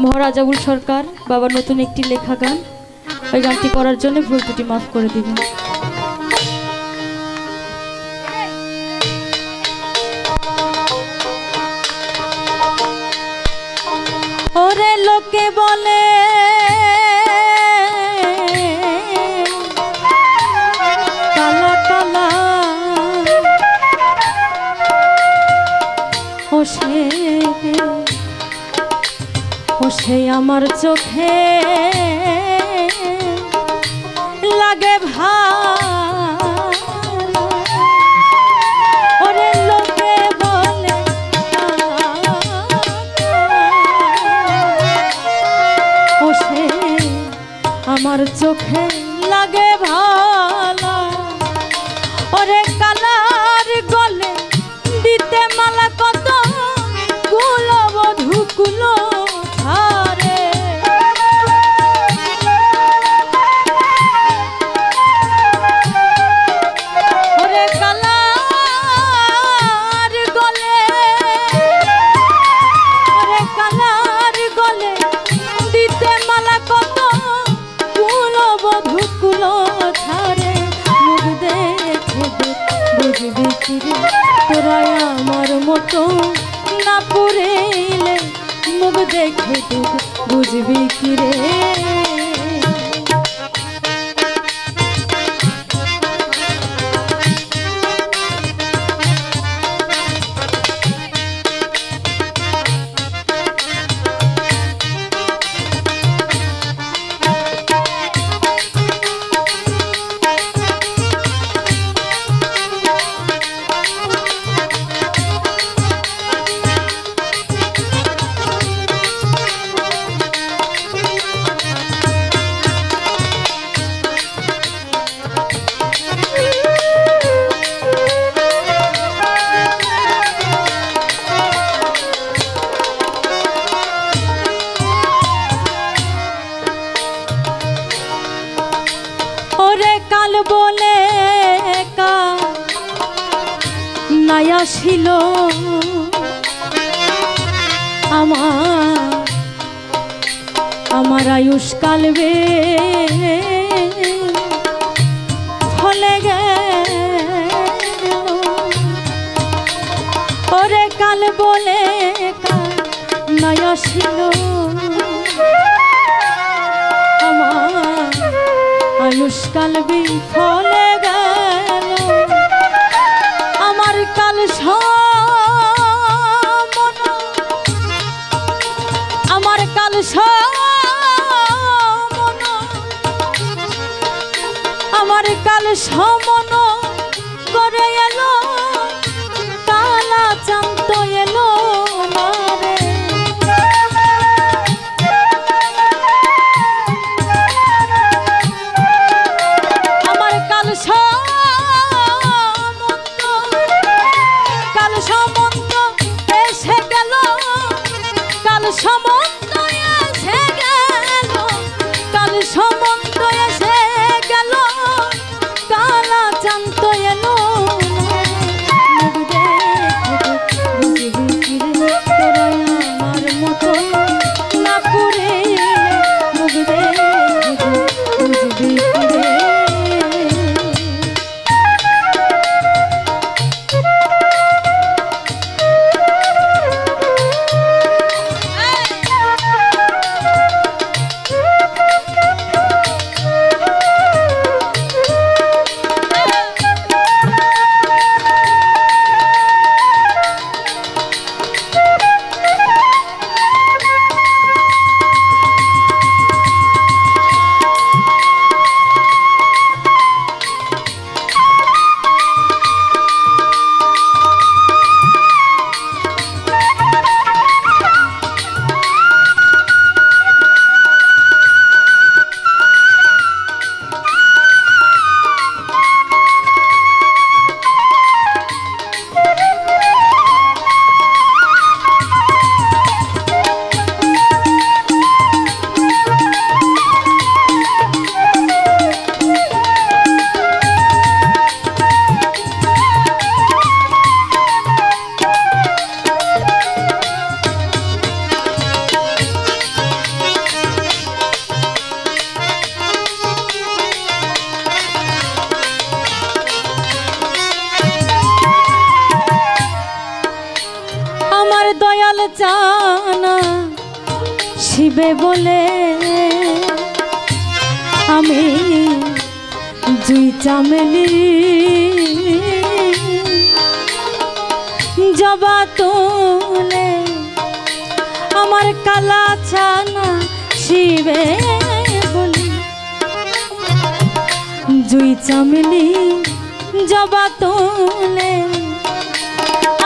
মহারাজ আবুল সরকার বাবার নতুন একটি লেখা গান, ওই গানটি করার জন্য ভুল ত্রুটি মাফ করে দিবেন। ওরে লোকে বলে কালা কালা, ও সে আমার চোখে লাগে ভালো। ওরে লোকে বলে ও সে আমার চোখে লাগে ভালো। ওরে কালার গলে দিতে মালা কত কুলো বধু কুলো ধারে। ওরে কালার গলে, ওরে কালার গলে দিতে মালা কত কুলো বধু কুলো ধারে। মুখ দেখে বুঝবি কিরে তোরা আমার মতো না পুরেলে, মুখ দেখে বুঝবি কিরে। ওরে কাল বলে নাই আসিল আমার আয়ুষ কালবে ফলে গেল। ওরে কাল বলে নাই আসিল আয়ুষ কাল বিফলে গেল। আমার কাল সমন, আমার কাল সমন, আমার কাল সমন করে এলো কালা চান্ত এলো না রে। কাল সমন্ত এসে গেল, কাল সমন্ত এসে গেল, কাল সমন্ত এসে গেল কালা চান্ত এলো। আমার মতো না পুরে মুখ দেখে বুঝবি কিরে। শিবে বলে আমি জুই চামেলি জবা তুলে আমার কালা ছানা শিবে বলি জুই চামেলি জবা তুলে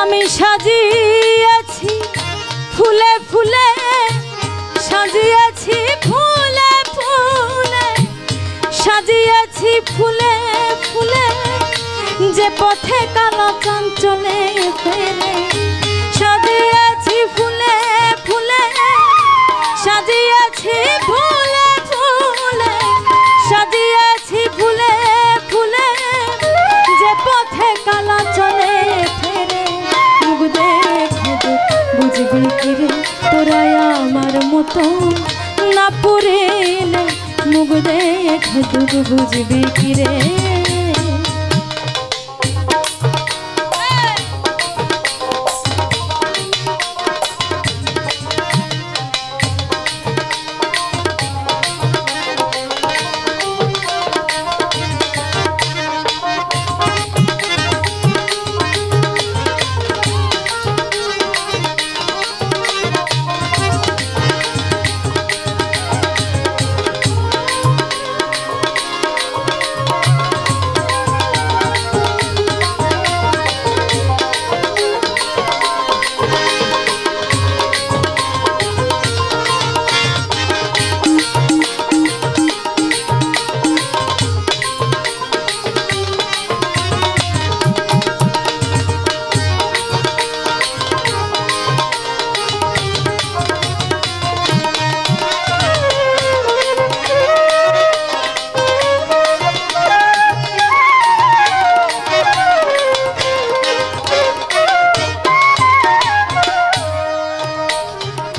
আমি সাজিয়েছি ফুলে ফুলে সাজিয়েছি ফুলে ফুলে সাজিয়েছি ফুলে ফুলে যে পথে কালা চাঁদ চলে ফেরে সাজিয়েছি ফুলে ফুলে সাজিয়েছি ফুলে ফুলে সাজিয়েছি ফুলে ফুলে যে পথে কালা চলে ফেরে মুখ দেখে বুঝবি কিরে তোরা আমার মতো না পুরিলে মুখ দেখে তুই বুঝবি কিরে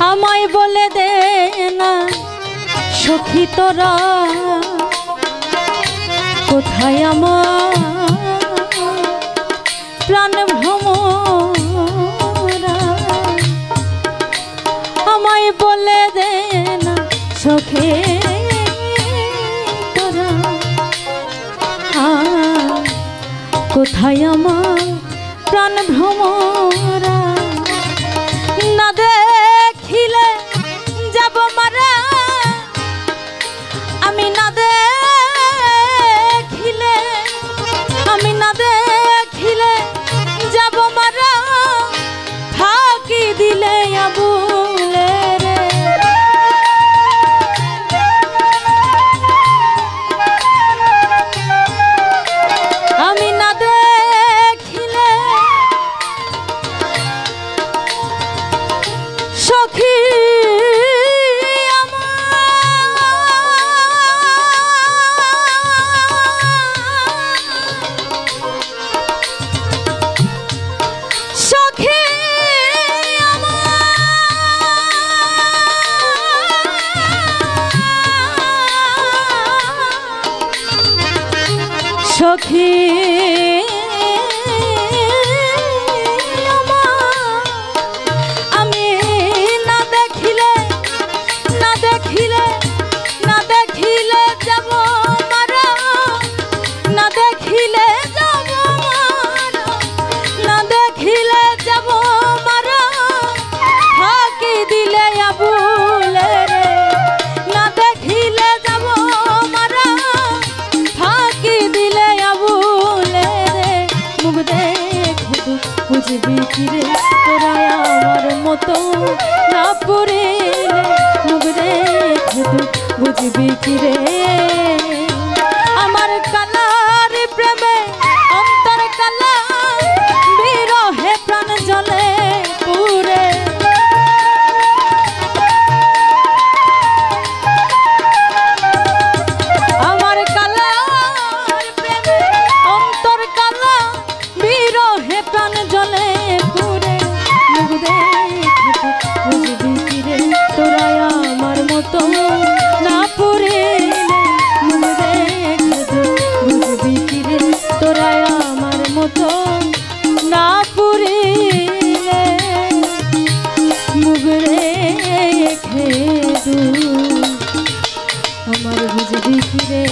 আমায় বলে দে না সখী তোরা কোথায় আমার প্রাণ ভ্রমরা আমায় বলে দে না সখী তোরা কোথায় আমার প্রাণ ভ্রমরা না দেখিলে যাব মারা আমি না দেখিলে যাব মারা ফাঁকি দিলে আবুলে রে আমি না দেখিলে সখী সখী আমি না দেখিলে যাব মারা না দেখিলে যাব মারা না দেখিলে যাব মারা ফাঁকি দিলে আবুলে রে না দেখিলে যাব মারা ফাঁকি দিলে আবুলে রে মুখ দেখে বুঝবি কিরে তোরা আমার মতো না পুরিলে মুখ দেখে বুঝবি কিরে আমার কালার প্রেমে অন্তর কালা বিরহে প্রাণ জ্বলে পুরে আমার কালার প্রেমে অন্তর কালা বিরহে প্রাণ জ্বলে পুরে মুখ দেখে বুঝবি কিরে তোরা আমার মতো না পুরিলে মুখ দেখে বুঝবি কিরে তোরা আমার মতো না পুরিলে মুখ দেখে আমার বুঝবি কি রে